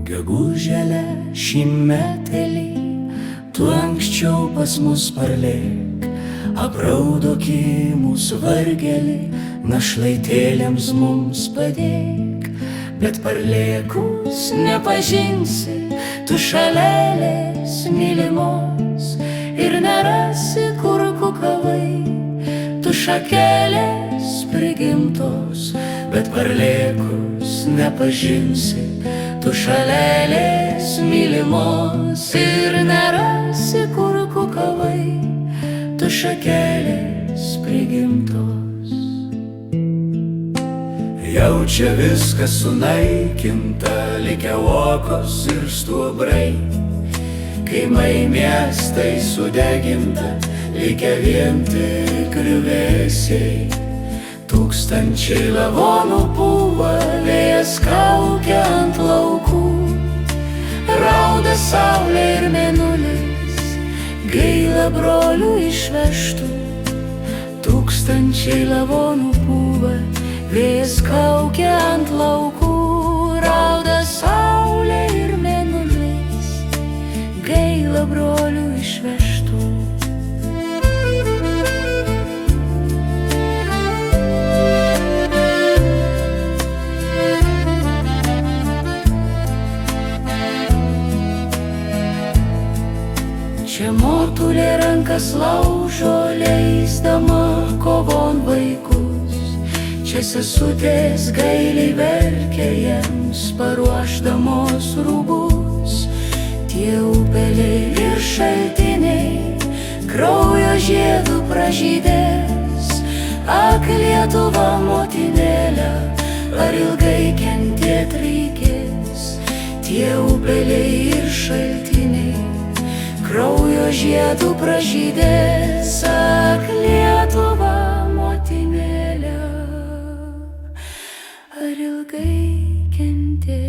Gegužėle šimtmetelį, tu anksčiau pas mus parlėk, apraudoki mūsų vargelį, našlaitėlėms mums padėk. Bet parlėkus nepažinsi, tu šalelės mylimos ir nerasi, kur kukavai, tu šakelės prigimtos. Bet parlėkus nepažinsi, tu šalelės mylimos ir nerasi, kur kukavai, tu šakelės prigimtos. Jau čia viskas sunaikinta, likę uokos ir stuobrai, kaimai miestai sudeginta, likę vien tik griuvėsiai. Tūkstančiai lavonų pūva, vėjas kaukia ant laukų, rauda saulė ir mėnulis, gaila brolių išvežtų. Tūkstančiai lavonų pūva, vėjas kaukia ant laukų, rauda saulė ir mėnulis, gaila brolių išvežtų. Čia motulė rankas laužo, leisdama kovon vaikus. Čia sesutės gailiai verkia jiems, paruošdamos rūbus. Tie upeliai ir šaltiniai kraujo žiedų pražydės. Ak, Lietuva motinėlė, ar ilgai kentėt reikės? Tie upeliai ir šaltiniai kraujo žiedų pražydės. Ak, Lietuva motinėlė, ar ilgai kentėt?